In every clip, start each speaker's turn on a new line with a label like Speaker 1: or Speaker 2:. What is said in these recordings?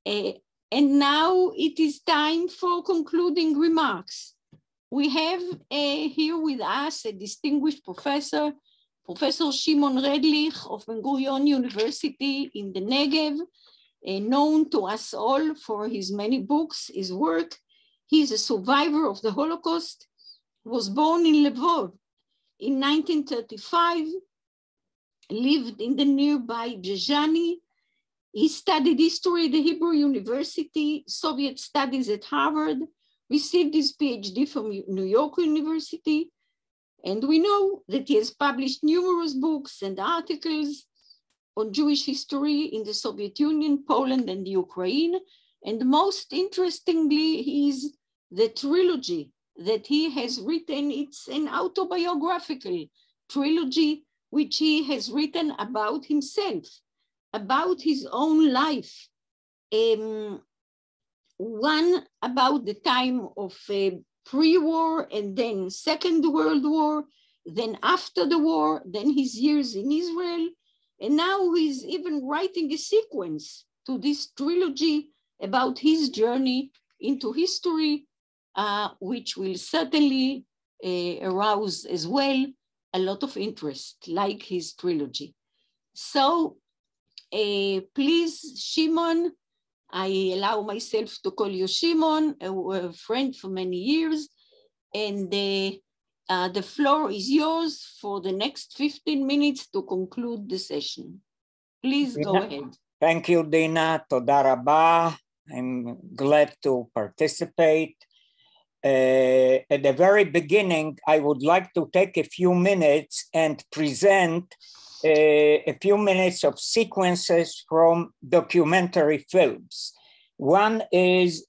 Speaker 1: And now it is time for concluding remarks. We have here with us a distinguished professor, Professor Shimon Redlich of Ben-Gurion University in the Negev, known to us all for his many books, his work. He is a survivor of the Holocaust, was born in Lvov in 1935, lived in the nearby Bzezhany. He studied history at the Hebrew University, Soviet studies at Harvard, received his PhD from New York University, and we know that he has published numerous books and articles on Jewish history in the Soviet Union, Poland, and Ukraine. And most interestingly is the trilogy that he has written. It's an autobiographical trilogy which he has written about himself, about his own life. One about the time of pre-war and then Second World War, then after the war, then his years in Israel. And now he's even writing a sequence to this trilogy about his journey into history, which will certainly arouse as well a lot of interest, like his trilogy. So please, Shimon, I allow myself to call you Shimon, a friend for many years, and the floor is yours for the next 15 minutes to conclude the session. Please go ahead.
Speaker 2: Thank you, Dina. Toda rabah. I'm glad to participate. At the very beginning, I would like to take a few minutes and present a few minutes of sequences from documentary films. One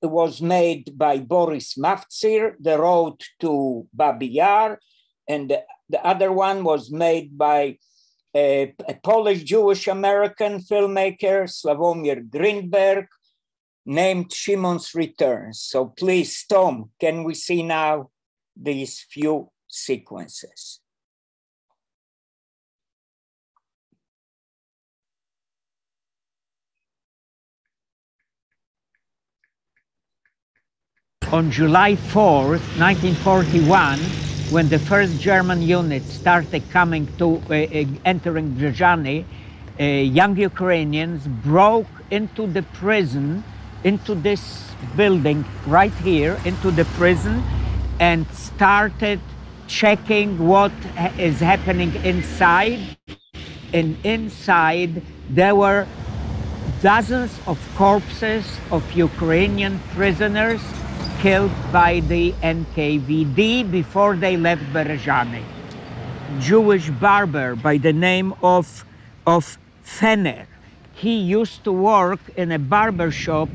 Speaker 2: was made by Boris Mavtsir, The Road to Babi Yar, and the other one was made by a Polish Jewish-American filmmaker, Sławomir Greenberg, named Shimon's Returns. So please, Tom, can we see now these few sequences?
Speaker 3: On July 4th, 1941, when the first German units started coming to entering Bzezhany, young Ukrainians broke into the prison, into this building right here, into the prison, and started checking what is happening inside. And inside there were dozens of corpses of Ukrainian prisoners killed by the NKVD before they left Berezhany. Jewish barber by the name of Fener. He used to work in a barber shop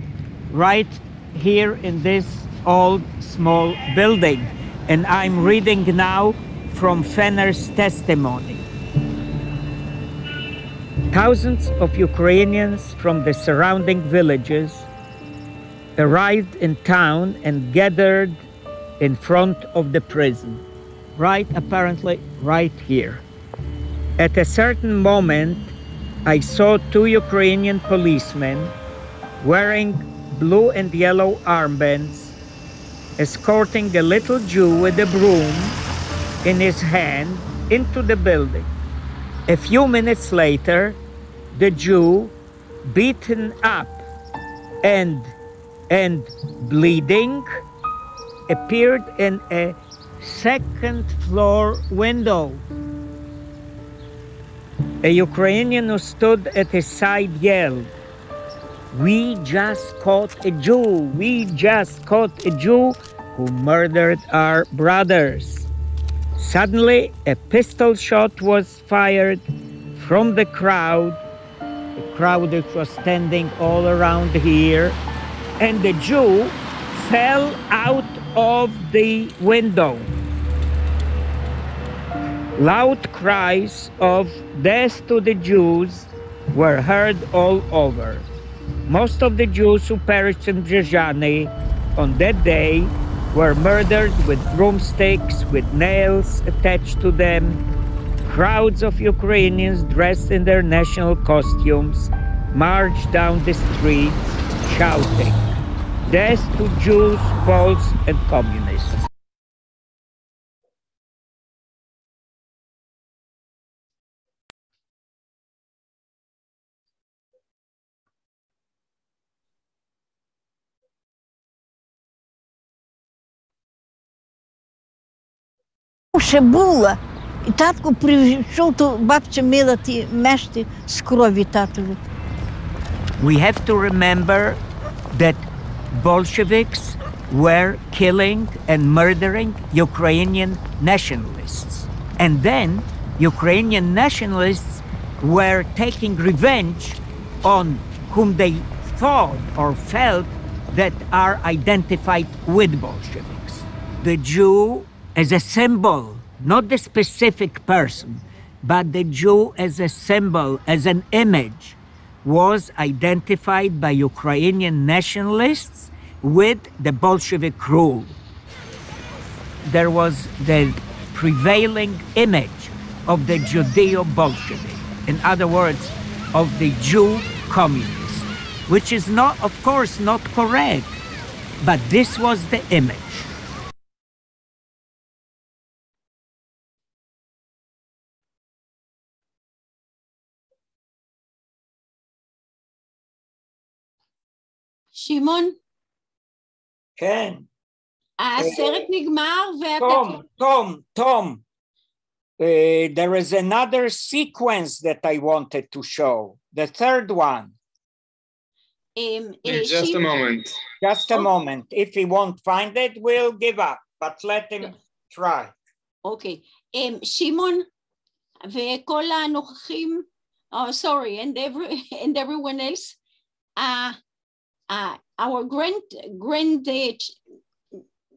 Speaker 3: right here in this old small building. And I'm reading now from Fener's testimony. Thousands of Ukrainians from the surrounding villages arrived in town and gathered in front of the prison, apparently right here. At a certain moment, I saw two Ukrainian policemen wearing blue and yellow armbands, escorting a little Jew with a broom in his hand into the building. A few minutes later, the Jew, beaten up and bleeding, appeared in a second-floor window. A Ukrainian who stood at his side yelled, "We just caught a Jew! We just caught a Jew who murdered our brothers." Suddenly, a pistol shot was fired from the crowd that was standing all around here, and the Jew fell out of the window. Loud cries of death to the Jews were heard all over. Most of the Jews who perished in Bzezhany on that day were murdered with broomsticks, with nails attached to them. Crowds of Ukrainians dressed in their national costumes marched down the streets shouting, "Death to Jews, Poles, and Communists."
Speaker 4: Ще була. І татко прийшов, то бабця мила ті мешти з крові татові.
Speaker 3: We have to remember that Bolsheviks were killing and murdering Ukrainian nationalists. And then Ukrainian nationalists were taking revenge on whom they thought or felt that are identified with Bolsheviks. The Jew as a symbol, not the specific person, but the Jew as a symbol, as an image, was identified by Ukrainian nationalists with the Bolshevik rule. There was the prevailing image of the Judeo-Bolshevik, in other words, of the Jew communist, which is not, of course, not correct, but this was the image.
Speaker 1: שמעון,
Speaker 2: כן.
Speaker 1: הסרט נגמר
Speaker 2: Tom, there is another sequence that I wanted to show, the third one.
Speaker 5: Just a moment.
Speaker 2: Just a moment. If he won't find it, we'll give up, but let him try.
Speaker 1: אוקיי. שמעון וכל הנוכחים, sorry, and everyone else, our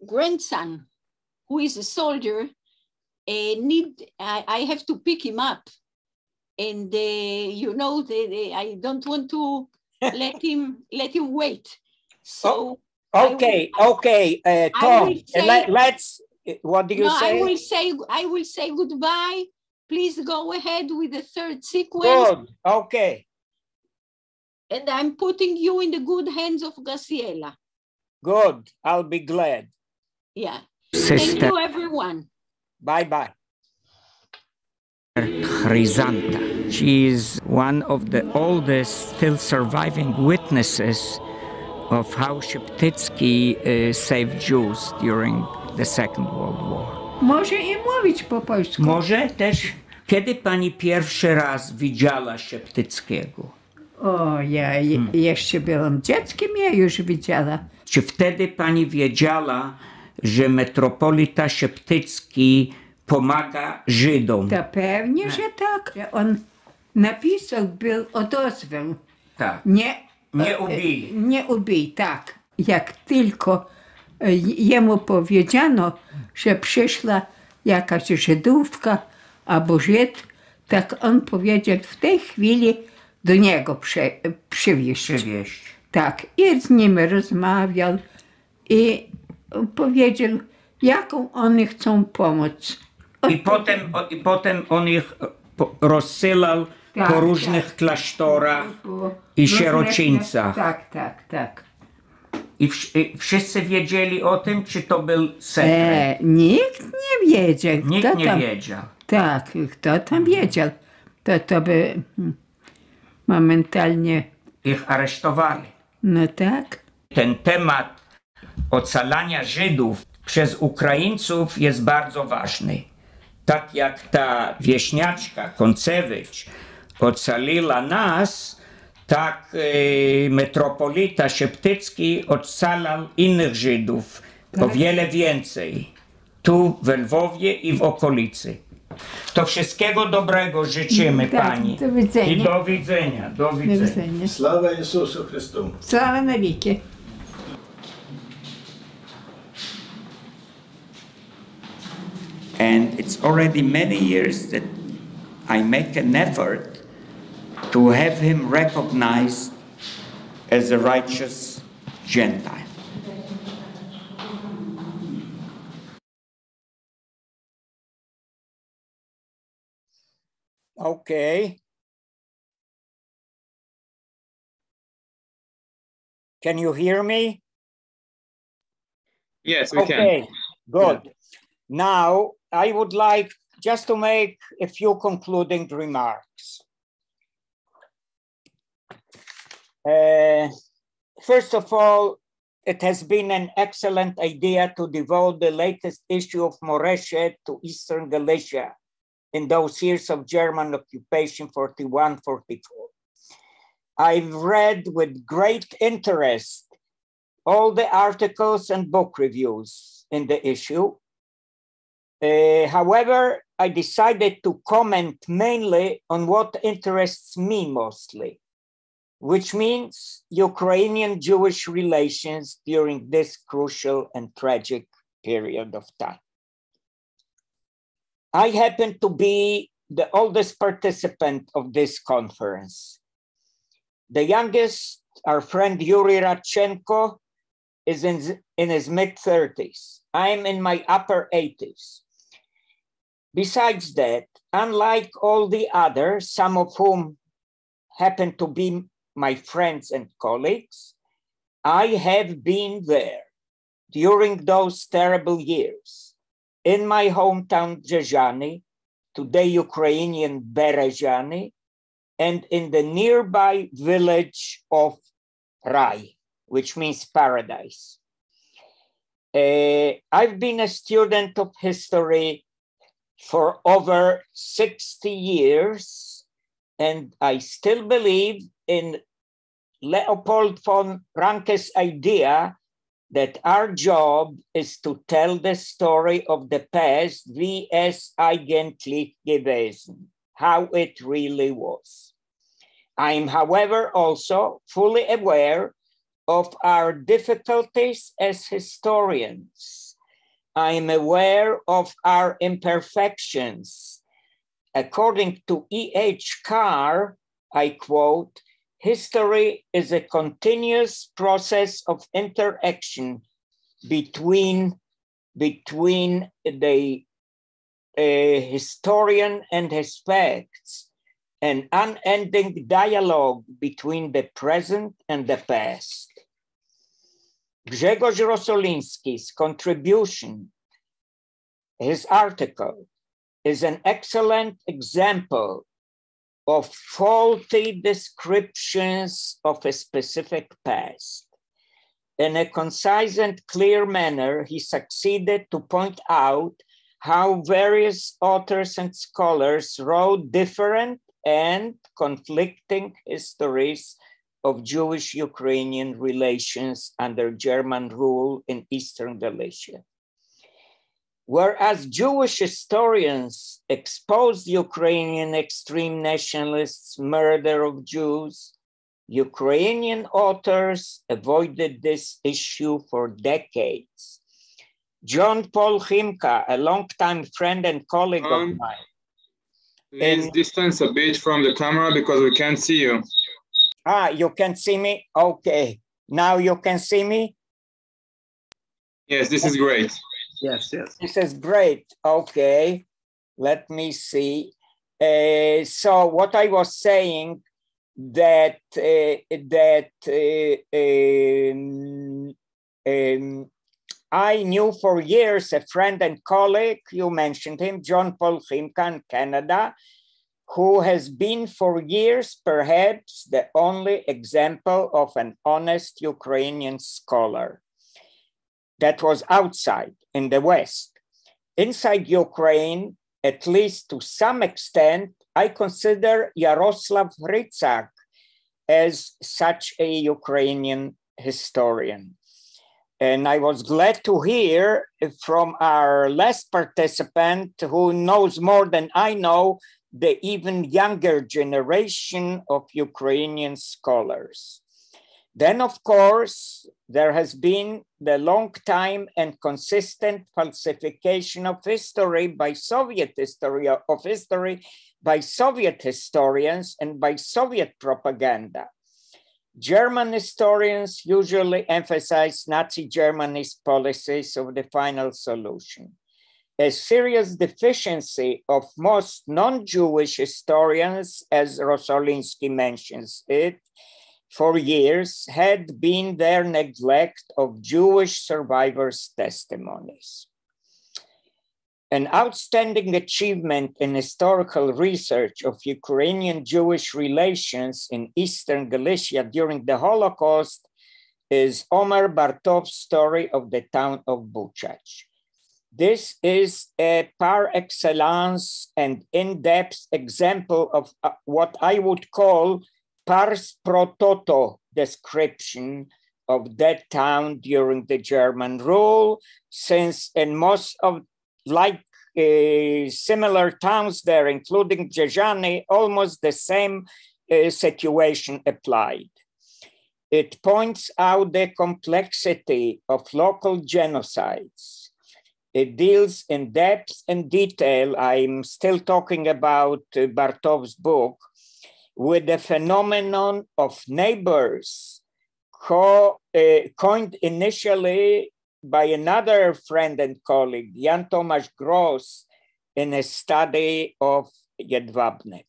Speaker 1: grandson, who is a soldier, I have to pick him up, and you know, I don't want to let him wait. So
Speaker 2: okay, Tom. Let's. What do you say?
Speaker 1: I will say goodbye. Please go ahead with the third sequence.
Speaker 2: Good. Okay.
Speaker 1: And I'm putting you in the good hands of Graciela.
Speaker 2: Good. I'll be glad.
Speaker 1: Yeah.
Speaker 3: Sister.
Speaker 1: Thank you, everyone.
Speaker 2: Bye-bye.
Speaker 3: Chryzanta. She is one of the oldest still surviving witnesses of how Szeptycki saved Jews during the Second World War.
Speaker 6: Może i mówić po polsku.
Speaker 3: Może też, kiedy pani pierwszy raz widziała Szeptyckiego?
Speaker 6: O, ja jeszcze byłam dzieckiem, ja już widziała.
Speaker 3: Czy wtedy pani wiedziała, że metropolita Szeptycki pomaga Żydom?
Speaker 6: To pewnie, że tak. On napisał, był odezwał.
Speaker 3: Tak.
Speaker 6: Nie ubij. Nie ubij, tak. Jak tylko jemu powiedziano, że przyszła jakaś Żydówka albo Żyd, tak on powiedział w tej chwili do niego przywieźć. Tak. I z nim rozmawiał i powiedział, jaką oni chcą pomoc.
Speaker 3: I potem on ich rozsyłał po różnych klasztorach i sierocińcach.
Speaker 6: Tak.
Speaker 3: I wszyscy wiedzieli o tym, czy to był sekret?
Speaker 6: Nikt nie wiedział.
Speaker 3: Nikt nie wiedział.
Speaker 6: Tak, kto tam wiedział, to by momentalnie
Speaker 3: ich aresztowali.
Speaker 6: No tak.
Speaker 3: Ten temat ocalania Żydów przez Ukraińców jest bardzo ważny. Tak jak ta wieśniaczka Koncewicz ocaliła nas, tak metropolita Szeptycki ocalał innych Żydów, o wiele więcej, tu w Lwowie i w okolicy. To wszystkiego dobrego życzymy pani.
Speaker 6: Do widzenia.
Speaker 3: I do widzenia. Do widzenia.
Speaker 7: Слава Ісусу Христу!
Speaker 6: Слава навіки.
Speaker 3: And it's already many years that I make an effort to have him recognized as a righteous Gentile.
Speaker 2: Okay. Can you hear me?
Speaker 5: Yes, we can.
Speaker 2: Okay, good.
Speaker 5: Yeah.
Speaker 2: Now, I would like just to make a few concluding remarks. First of all, it has been an excellent idea to devote the latest issue of Moreshet to Eastern Galicia in those years of German occupation, 41-44. I've read with great interest all the articles and book reviews in the issue. However, I decided to comment mainly on what interests me mostly, which means Ukrainian-Jewish relations during this crucial and tragic period of time. I happen to be the oldest participant of this conference. The youngest, our friend Yuri Radchenko, is in his mid-30s. I'm in my upper 80s. Besides that, unlike all the others, some of whom happen to be my friends and colleagues, I have been there during those terrible years in my hometown Brzeżany, today Ukrainian Berezhany, and in the nearby village of Rai, which means paradise. I've been a student of history for over 60 years, and I still believe in Leopold von Ranke's idea that our job is to tell the story of the past, wie es eigentlich gewesen, how it really was. I'm, however, also fully aware of our difficulties as historians. I'm aware of our imperfections. According to E.H. Carr, I quote, "History is a continuous process of interaction between the historian and his facts, an unending dialogue between the present and the past." Grzegorz Rosoliński's contribution, his article, is an excellent example of faulty descriptions of a specific past. In a concise and clear manner, he succeeded to point out how various authors and scholars wrote different and conflicting histories of Jewish-Ukrainian relations under German rule in Eastern Galicia. Whereas Jewish historians exposed Ukrainian extreme nationalists' murder of Jews, Ukrainian authors avoided this issue for decades. John Paul Chimka, a longtime friend and colleague of mine.
Speaker 5: Please distance a bit from the camera because we can't see you.
Speaker 2: Ah, you can see me? Okay. Now you can see me?
Speaker 5: Yes, this is great.
Speaker 7: Yes, yes.
Speaker 2: This is great. Okay. Let me see. So what I was saying that I knew for years a friend and colleague, you mentioned him, John Paul Chimka in Canada, who has been for years perhaps the only example of an honest Ukrainian scholar. That was outside in the West. Inside Ukraine, at least to some extent, I consider Yaroslav Hrycak as such a Ukrainian historian. And I was glad to hear from our last participant who knows more than I know, the even younger generation of Ukrainian scholars. Then, of course, there has been the long time and consistent falsification of history by Soviet by Soviet historians and by Soviet propaganda. German historians usually emphasize Nazi Germany's policies of the final solution. A serious deficiency of most non-Jewish historians, as Rosoliński mentions it, for years had been their neglect of Jewish survivors' testimonies. An outstanding achievement in historical research of Ukrainian Jewish relations in Eastern Galicia during the Holocaust is Omer Bartov's story of the town of Buchach. This is a par excellence and in-depth example of what I would call pars pro toto description of that town during the German rule, since in most of similar towns there, including Brzeżany, almost the same situation applied. It points out the complexity of local genocides. It deals in depth and detail, I'm still talking about Bartov's book, with the phenomenon of neighbors coined initially by another friend and colleague, Jan Tomasz Gross, in a study of Jedwabne.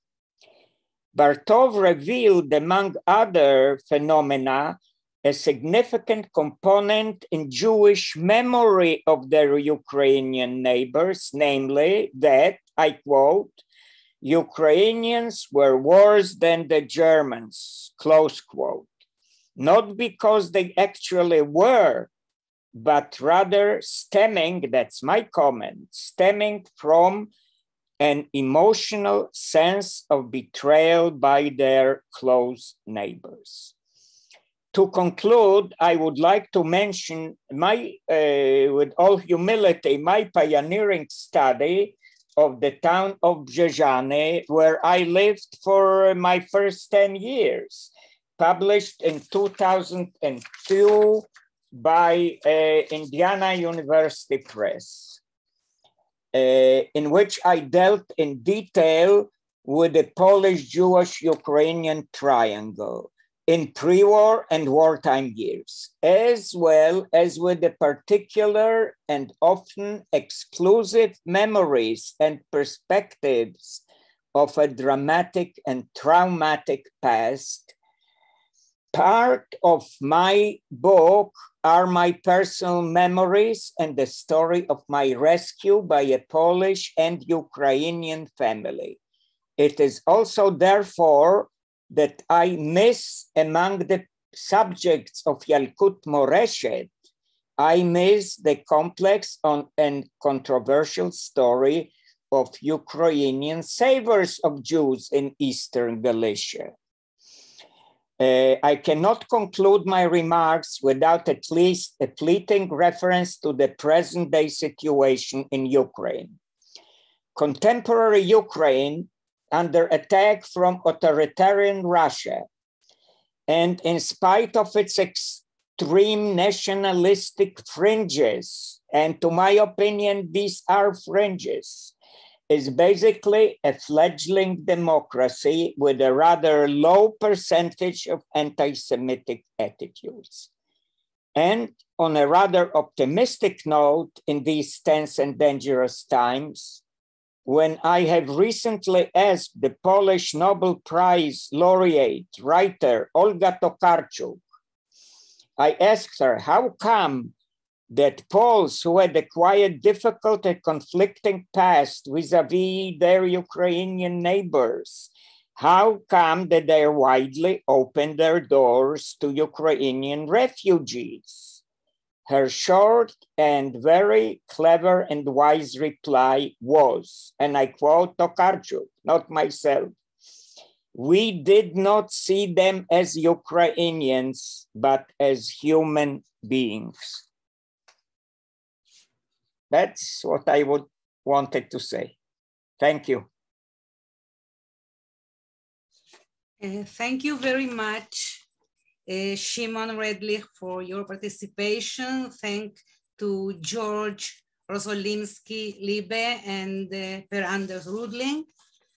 Speaker 2: Bartov revealed, among other phenomena, a significant component in Jewish memory of their Ukrainian neighbors, namely that, I quote, Ukrainians were worse than the Germans, close quote. Not because they actually were, but rather stemming, that's my comment, stemming from an emotional sense of betrayal by their close neighbors. To conclude, I would like to mention with all humility, my pioneering study of the town of Brzeżany, where I lived for my first 10 years, published in 2002 by Indiana University Press, in which I dealt in detail with the Polish-Jewish-Ukrainian triangle in pre-war and wartime years, as well as with the particular and often exclusive memories and perspectives of a dramatic and traumatic past. Part of my book are my personal memories and the story of my rescue by a Polish and Ukrainian family. It is also therefore that I miss among the subjects of Yalkut Moreshet, I miss the complex and controversial story of Ukrainian savers of Jews in Eastern Galicia. I cannot conclude my remarks without at least a fleeting reference to the present day situation in Ukraine. Contemporary Ukraine, under attack from authoritarian Russia, and in spite of its extreme nationalistic fringes, and to my opinion, these are fringes, is basically a fledgling democracy with a rather low percentage of anti-Semitic attitudes. And on a rather optimistic note, in these tense and dangerous times, when I have recently asked the Polish Nobel Prize laureate writer Olga Tokarczuk, I asked her, how come that Poles who had acquired difficult and conflicting past vis-a-vis their Ukrainian neighbors, how come that they widely opened their doors to Ukrainian refugees? Her short and very clever and wise reply was, and I quote Tokarczuk, not myself, we did not see them as Ukrainians, but as human beings. That's what I wanted to say. Thank you.
Speaker 7: Thank you very much, Shimon Redlich, for your participation. Thank to George Rosolimsky Liebe and Per Anders Rudling.